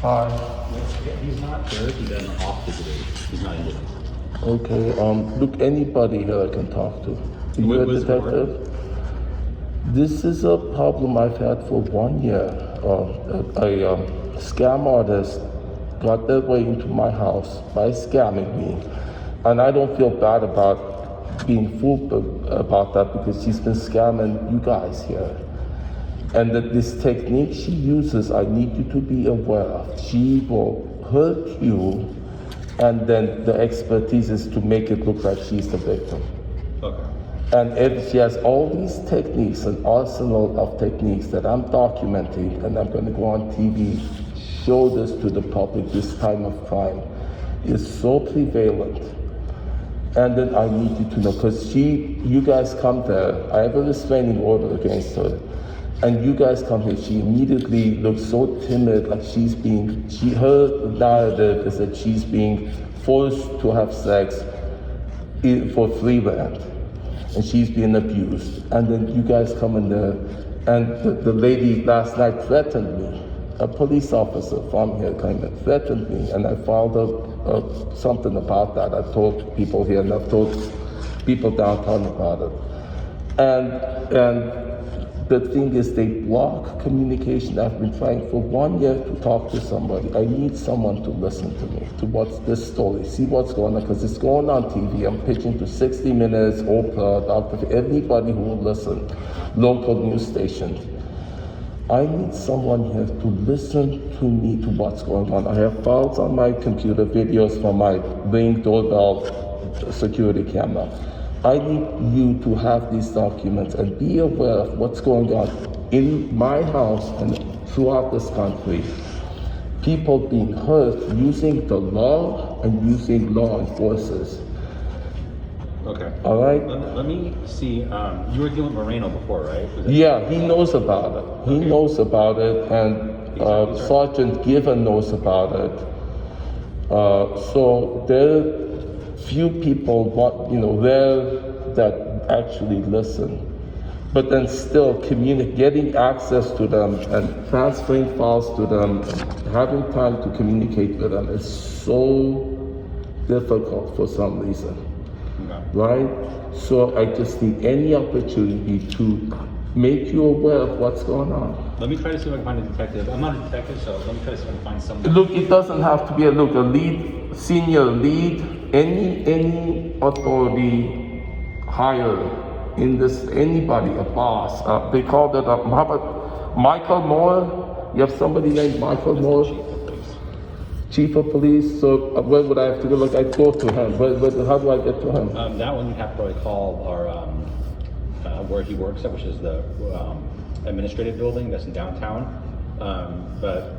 Hi. He's not there. He's been off today. He's not in today. Okay. Look, anybody here I can talk to. Are you a What's the word? detective? This is a problem I've had for 1 year. A scam artist got their way into my house by scamming me, and I don't feel bad about being fooled about that because she's been scamming you guys here. And that this technique she uses, I need you to be aware of. She will hurt you, and then the expertise is to make it look like she's the victim. Okay. And if she has all these techniques, an arsenal of techniques that I'm documenting, and I'm going to go on TV, show this to the public, this time of crime is so prevalent. And then I need you to know, because you guys come there, I have a restraining order against her. And you guys come here, she immediately looks so timid, like her narrative is that she's being forced to have sex for free rent. And she's being abused. And then you guys come in there, and the lady last night threatened me. A police officer from here came and threatened me, and I filed something about that. I told people here, and I've told people downtown about it. And the thing is, they block communication. I've been trying for 1 year to talk to somebody. I need someone to listen to me, to watch this story, see what's going on, because it's going on TV. I'm pitching to 60 Minutes, Oprah, Dr. Anybody who will listen, local news stations. I need someone here to listen to me, to what's going on. I have files on my computer, videos from my Ring doorbell security camera. I need you to have these documents and be aware of what's going on in my house and throughout this country. People being hurt using the law and using law enforcers. Okay. All right? Let me see. You were dealing with Moreno before, right? Yeah, he knows about it. He knows about it, and Sergeant Given knows about it. So there few people there that actually listen, but then still getting access to them and transferring files to them, having time to communicate with them is so difficult for some reason, right? So I just need any opportunity to make you aware of what's going on. Let me try to see if I can find a detective. I'm not a detective, so let me try to see if I can find someone. Look, it doesn't have to be a senior lead, any authority higher in this, anybody, a boss. They call that how about Michael Moore? You have somebody named Michael Moore? Chief of police. So where would I have to go? Like I go to him. How do I get to him? That one you have to probably call our where he works at, which is the administrative building that's in downtown. But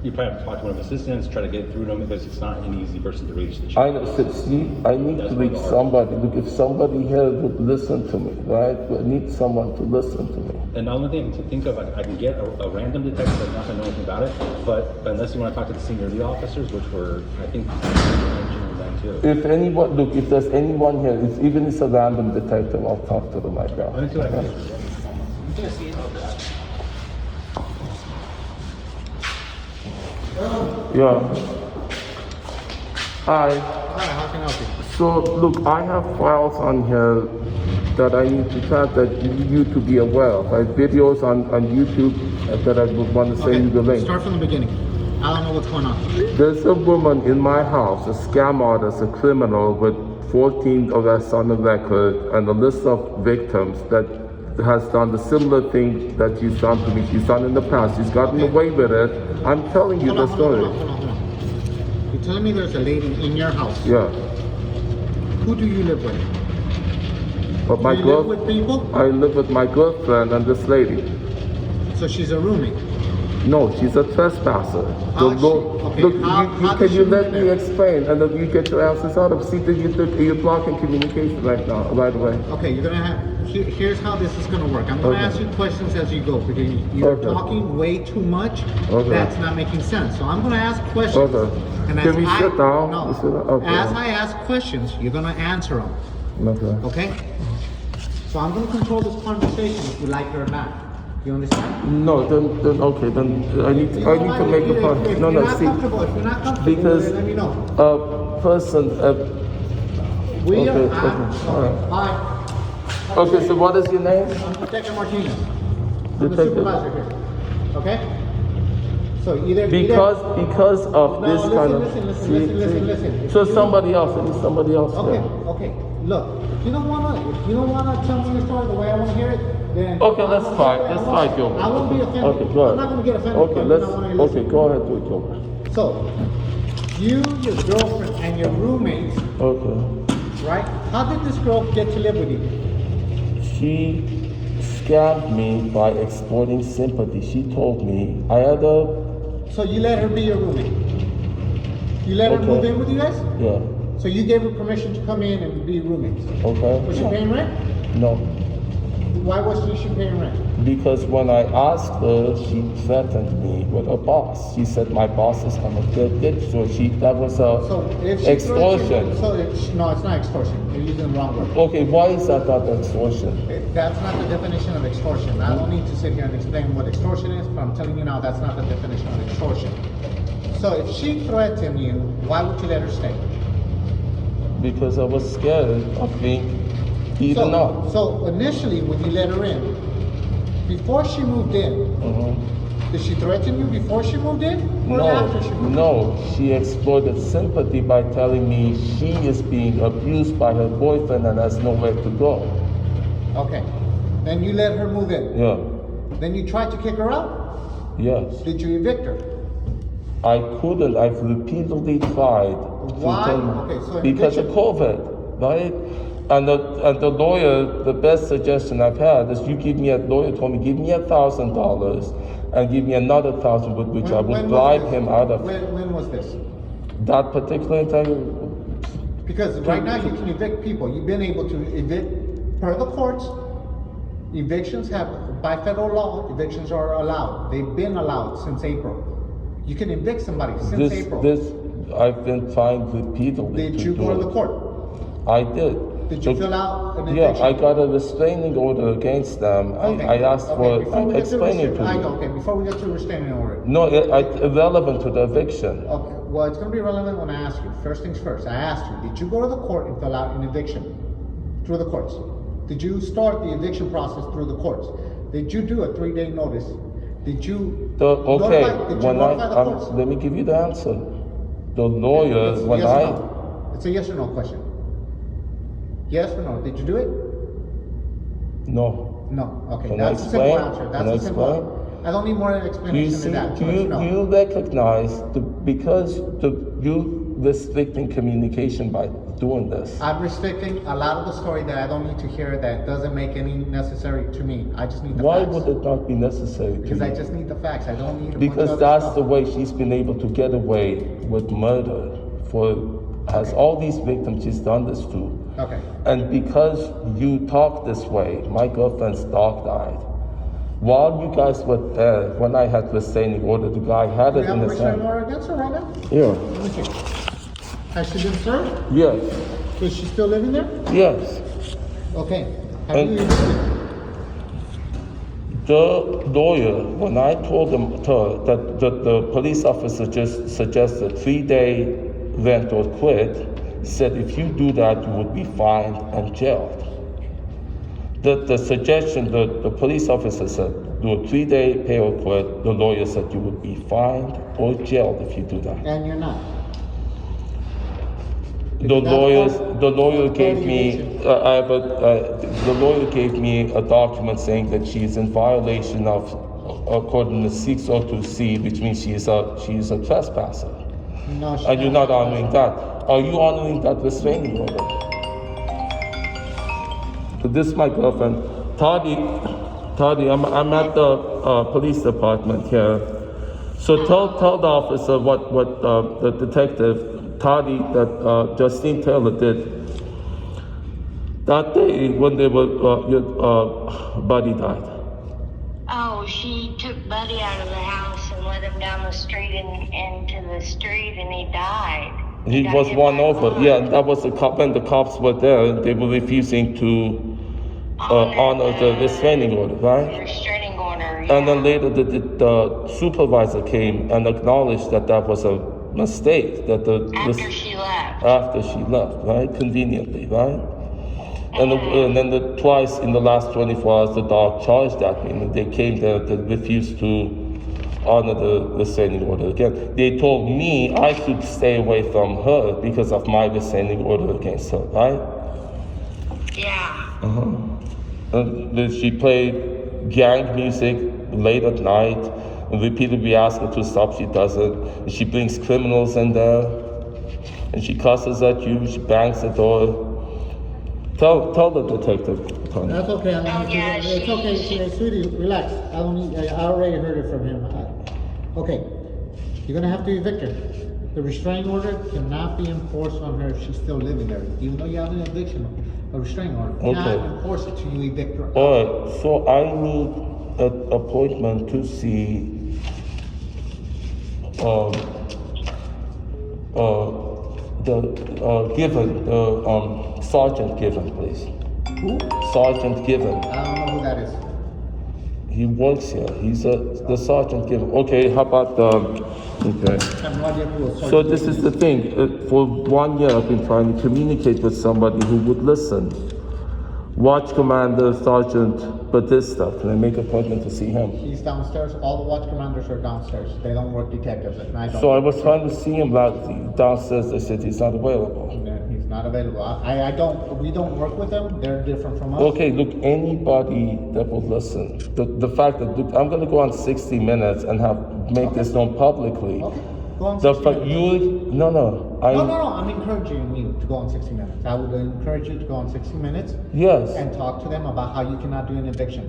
you probably have to talk to one of his assistants, try to get through to him because it's not an easy person to reach. I know. See, I need to reach somebody. Look, if somebody here would listen to me, right? I need someone to listen to me. And the only thing to think of, I can get a random detective that's not going to know anything about it, but unless you want to talk to the senior lead officers, which were, I think, mentioned them too. If anyone, look, if there's anyone here, even if it's a random detective, I'll talk to them right now. Let me see what I can do. Yeah. Hi. Hi, how can I help you? So, look, I have files on here that I need to chat that you to be aware of. I have videos on YouTube that I would want to send you the link. Start from the beginning. I don't know what's going on. There's a woman in my house, a scam artist, a criminal with 14 arrests on the record and a list of victims that has done the similar thing that she's done to me. She's done in the past. She's gotten away with it. I'm telling you the story. Hold on. You're telling me there's a lady in your house. Yeah. Who do you live with? But my Do you live with people? I live with my girlfriend and this lady. So she's a roommate. No, she's a trespasser. Okay, Look, how can does you she let live me there? explain, and then you get your answers out of. See that you're blocking communication right now, right away. Okay, you're gonna have. Here's how this is gonna work. I'm gonna Okay. ask you questions as you go because you're Okay. talking way too much. Okay. That's not making sense. So I'm gonna ask questions. Okay. And Can we sit down? No. We sit down? Okay. As I ask questions, you're gonna answer them. Okay. Okay? So I'm gonna control this conversation if you like it or not. You understand? No, then okay, then I need You to know what? make a If point. you're No, not see, comfortable, if you're not comfortable, because then let me know. a person, We are. okay, all right. Bye. Okay, so what is your name? I'm Detective Martinez. I'm the Detective. supervisor here. Okay? So either Because of No, this listen, kind of listen. So somebody else, I need somebody else. Okay, here. okay. Look, if you don't wanna tell me your story the way I wanna hear it, then Okay, let's fight. Let's fight, Gilbert. I won't be offended. Okay, go ahead. I'm not gonna get offended. Okay, but let's. I wanna listen. Okay, go ahead, do it, Gilbert. So, you, your girlfriend, and your roommates, Okay. right? How did this girl get to live with you? She scammed me by exploiting sympathy. She told me I had a So you let her be your roommate. You let her Okay. move in with you guys? yeah. So you gave her permission to come in and be roommates. Okay. Was she paying rent? No, Why was she paying rent? because when I asked her, she threatened me with her boss. She said my boss is gonna get it. So that was So if she extortion. no, it's not extortion. You're using the wrong word. Okay, why is that not extortion? That's not the definition of extortion. I don't need to sit here and explain what extortion is, but I'm telling you now that's not the definition of extortion. So if she threatened you, why would you let her stay? Because I was scared of being beaten up. So initially when you let her in, before she moved in, Mhm. did she threaten you before she moved in? Or after she moved in? No, she exploited sympathy by telling me she is being abused by her boyfriend and has nowhere to go. Okay. Then you let her move in. Yeah, Then you tried to kick her out? yes. Did you evict her? I couldn't. I've repeatedly tried. Why? To Okay, so because of eviction- COVID, right? And the lawyer, the best suggestion I've had is you give me a lawyer told me give me $1,000 and give me another 1,000 with which I would was bribe this? him out of When was this? that particular entire. Because right now you can evict people. You've been able to evict per the courts. Evictions have, by federal law, evictions are allowed. They've been allowed since April. You can evict somebody since April. I've been trying repeatedly. Did you do go to it. the court? I did. Did you fill out an Yeah, eviction? I got a restraining order against them. I asked for. before we I'm get to explaining to you. Okay, before we get to restraining order. No, irrelevant to the eviction. Okay, well, it's going to be relevant when I ask you. First things first, I asked you, did you go to the court and fill out an eviction through the courts? Did you start the eviction process through the courts? Did you do a 3-day notice? Did you Okay, notify the courts? let me give you the answer. The lawyer, It's when yes or I, no. It's a yes or no question. Yes or no? Did you do it? no. No. Okay, Can I that's a simple explain? answer. Can That's I a simple. explain? I don't need more You explanation see, than that. do to let you know. you recognize you restricting communication by doing this? I'm restricting a lot of the story that I don't need to hear that doesn't make any necessary to me. I just need the Why facts. would it not be necessary to Because I you? just need the facts. I don't need a bunch of Because other that's stuff. the way she's been able to get away with murder. Has all these victims she's done this to. Okay. And because you talk this way, my girlfriend's dog died. While you guys were there, when I had restraining order, the guy had Do it you in have a his restraining hand. order against her right now? Yeah. Let me see. Has she been served? Yes. Is she still living there? Yes. Okay. Have And- you evicted? The lawyer, when I told him that the police officer just suggested 3-day rent or quit, said if you do that, you would be fined and jailed. The suggestion, the police officer said, do a 3-day pay or quit. The lawyer said you would be fined or jailed if you do that. And you're not. The lawyer gave me, the lawyer gave me a document saying that she's in violation of, according to 602C, which means she's a trespasser. No, she's And you're not honoring that. Are you honoring that restraining order? So this is my girlfriend, Toddy, I'm at the police department here. So tell the officer what the detective, Toddy, that Justine Taylor did that day when your buddy died. Oh, she took Buddy out of the house and let him down the street and into the street, and he died. He got was hit run by a over. car. Yeah, and that was the cop. When the cops were there, they were refusing to honor the restraining order, right? Restraining order. And then later the supervisor came and acknowledged that that was a mistake, that After she left. after she left, right? Conveniently, right? And then twice in the last 24 hours, the dog charged at me, and they came there to refuse to honor the restraining order again. They told me I should stay away from her because of my restraining order against her, right? Yeah. And then she played gang music late at night and repeatedly asked her to stop. She doesn't. And she brings criminals in there and she cusses at you. She bangs the door. Tell the detective, Tony. That's okay. I don't Oh, need yeah, to, it's okay, sweetie. Relax. I don't need. I already heard it from him. Okay, you're gonna have to evict her. The restraining order cannot be enforced on her if she's still living there. Even though you have an eviction, a restraining order, you cannot Okay. enforce it till you evict her. All right, so I need an appointment to see Given, Sergeant Given, please. Who? Sergeant Given. I don't know who that is. He works here. He's the Sergeant Given. Okay, how about okay. I have no idea who it was. So this is the thing. For 1 year, I've been trying to communicate with somebody who would listen. Watch Commander Sergeant Batista. Can I make an appointment to see him? He's downstairs. All the watch commanders are downstairs. They don't work detectives at night. So I was trying to see him downstairs. They said he's not available. He's not available. I don't. We don't work with them. They're different from us. Okay, look, anybody that will listen. The fact that look, I'm going to go on 60 Minutes and make this known publicly. Okay. Go on The 60 fact minutes. no. No. I'm encouraging you to go on 60 Minutes. I would encourage you to go on 60 Minutes Yes. and talk to them about how you cannot do an eviction.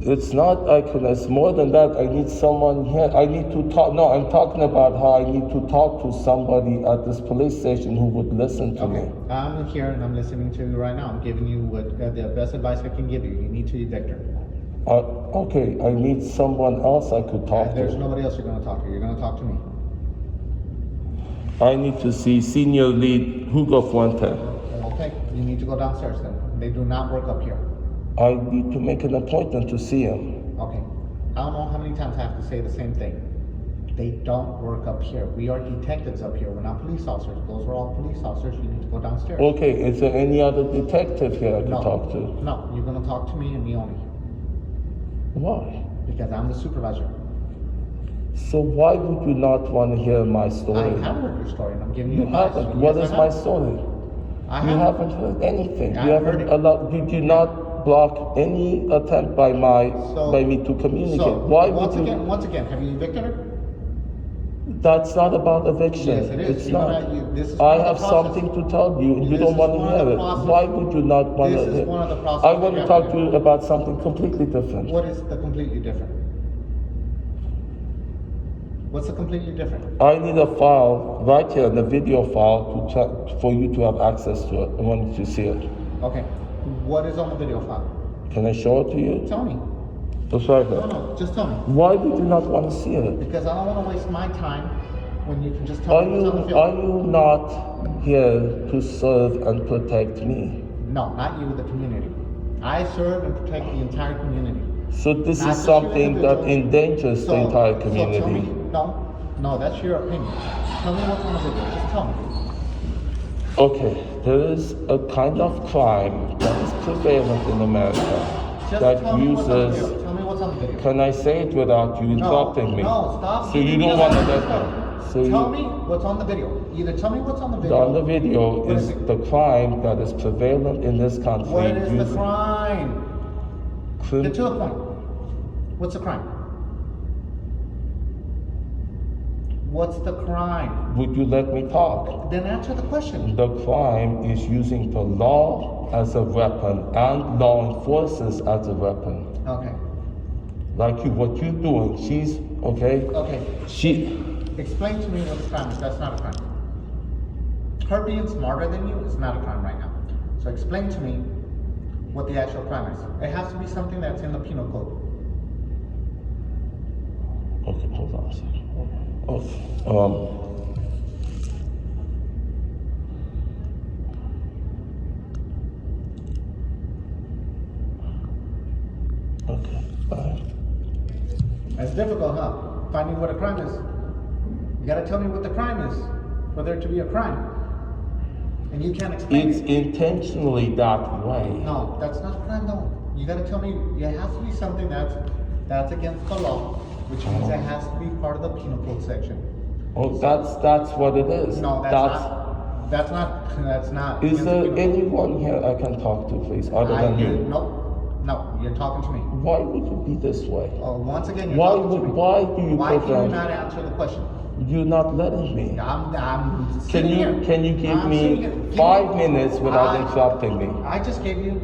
It's not it's more than that. I need someone here. I need to talk. No, I'm talking about how I need to talk to somebody at this police station who would listen to me. I'm here and I'm listening to you right now. I'm giving you the best advice I can give you. You need to evict her. Okay, I need someone else I could talk There's to. nobody else you're going to talk to. You're going to talk to me. I need to see Senior Lead Hugo Fuente. Okay, you need to go downstairs then. They do not work up here. I need to make an appointment to see him. Okay. I don't know how many times I have to say the same thing. They don't work up here. We are detectives up here. We're not police officers. Those are all police officers. You need to go downstairs. Okay, is there any other detective here I could No. talk to? No, you're gonna talk to me and me only. Why? Because I'm the supervisor. So why would you not want to hear my story? I have heard your story and I'm giving you You advice. haven't. Yes, What I is have. my story? I You have. haven't heard anything. I You heard haven't it. allowed. You did not block any attempt by me to communicate. So, Why once would you? again, have you evicted her? That's not about eviction. Yes, it is. It's You know not. that this is I one of the have process. something to tell you, and you This don't is want to one of hear the it. process. Why would you not want This to is hear? one of the process I that want you to have talk to to do. you about something completely different. What is the completely different? What's the completely different? I need a file right here, the video file, to check for you to have access to it. I want you to see it. Okay. What is on the video file? Can I show it to you? Tell me. It's right No, here. no, just tell me. Why would you not want to see it? Because I don't want to waste my time when you can just tell Are me what's on the you are film. you not here to serve and protect me? No, not you, the community. I serve and protect the entire community. So this Not is just you something that individually. endangers the entire So tell community. me, no, that's your opinion. Tell me what's on the video. Just tell me. Okay, there is a kind of crime that is prevalent in America Just that tell me what's on the uses. video. Tell me what's on the video. Can I say it without you interrupting me? No, stop. So you giving don't me want to a- let stop. me. So Tell you, me what's on the video. Either tell me what's on the video. on the video What is it? the crime that is prevalent in this country. What is the using crime? crim- Get to the point. What's the crime? What's the crime? Would you let me talk? Then answer the question. The crime is using the law as a weapon and law enforcers as a weapon. Okay. Like you, what you're doing, she's, okay? Okay. She, Explain to me what the crime is. That's not a crime. Her being smarter than you is not a crime right now. So explain to me what the actual crime is. It has to be something that's in the penal code. okay, hold on a second. Okay, okay, finding what a crime is. You gotta tell me what the crime is for there to be a crime. And you can't explain It's it. intentionally that way. No, that's not a crime though. You gotta tell me, it has to be something that's against the law, which means it has to be part of the penal code section. Oh, that's what it is. No, that's not. Is against the there penal code. anyone here I can talk to, please, other than you? No, you're talking to me. Why would you be this way? Once again, you're Why talking to me. why do you Why can you prevent? not answer the question? You're not letting me. I'm Can sitting here. you give I'm me sitting here. Give 5 minutes without I- interrupting me? I just gave you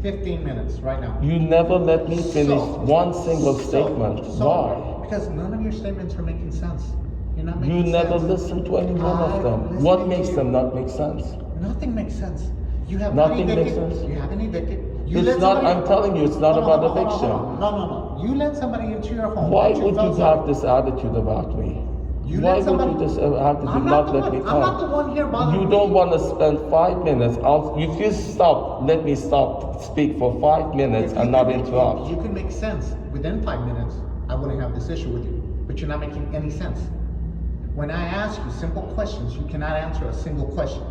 15 minutes right now. You never let me finish So- one single statement. Why? Because none of your statements are making sense. You're not You making never sense. listen to any one of I'm them. listening What to makes you. them not make sense? Nothing makes sense. You have not Nothing evicted. makes sense? You haven't evicted. You It's let not, somebody- I'm telling you, it's not Hold on, about hold on, eviction. hold on. No. You let somebody into your home. Why that would felt you sorry. have this attitude about me? You Why let somebody- would you just have to I'm not the let one. me I'm not the talk? one here bothering You you. don't want to spend 5 minutes. If you stop, let me stop, speak for 5 minutes If and you not could make- interrupt. You can make sense within 5 minutes. I wouldn't have this issue with you, but you're not making any sense. When I ask you simple questions, you cannot answer a single question.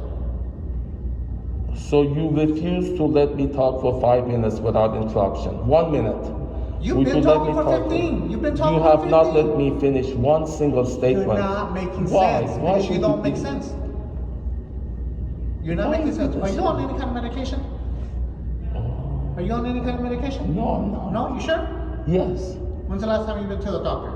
So you refuse to let me talk for 5 minutes without interruption. 1 minute. You've Would been you let talking me for talk? 15. You've been talking You for have not 15. let me finish one single statement. You're not making Why? sense Why because you would don't make do- sense. You're not Why making is sense. it Are this you on way? any kind of medication? Are you on any kind of medication? No, I'm not. No, you sure? Yes. When's the last time you've been to the doctor?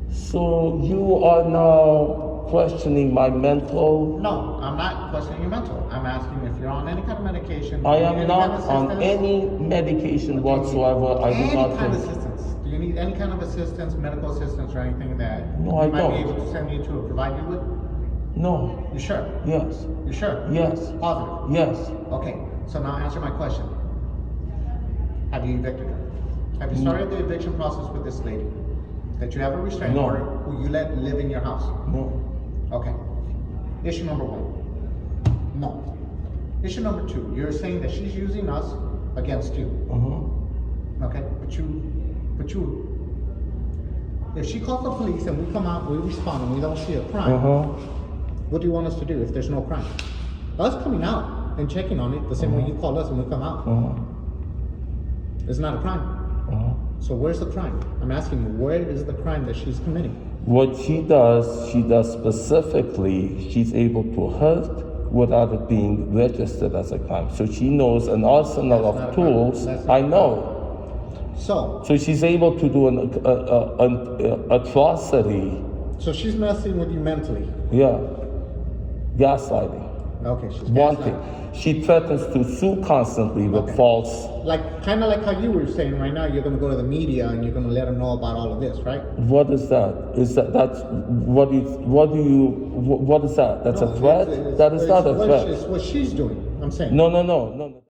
So you are now questioning my mental. No, I'm not questioning your mental. I'm asking if you're on any kind of medication. I do you am need not kind of on assistance? any medication Do you need whatsoever. I do any not kind of take. assistance? Do you need any kind of assistance, medical assistance, or anything that No, I we might be don't. able to send you to or provide you with? No. You sure? Yes. You sure? Yes. Positive. Yes. Okay, so now answer my question. Have you evicted her? Have you started the eviction process with this lady? That you have a restraining No. order who you let live in your house? No. Okay. Issue number one. No. Issue number two, you're saying that she's using us against you. Okay, but you, if she calls the police and we come out, we respond and we don't see a crime, what do you want us to do if there's no crime? Us coming out and checking on it the same way you call us and we come out. It's not a crime. So where's the crime? I'm asking you, where is the crime that she's committing? What she does specifically, she's able to hurt without it being registered as a crime. So she knows an arsenal That's not a of crime. tools. That's not I a know. So So she's able to do an atrocity. so she's messing with you mentally. Yeah. Gaslighting. Okay, she's One gaslighting. thing. She threatens to sue constantly with Okay. false. Kind of like how you were saying right now, you're going to go to the media and you're going to let them know about all of this, right? What is that? Is that's what is that? That's No, a threat? it's- That is not a what threat. It's what she's doing. I'm saying. No.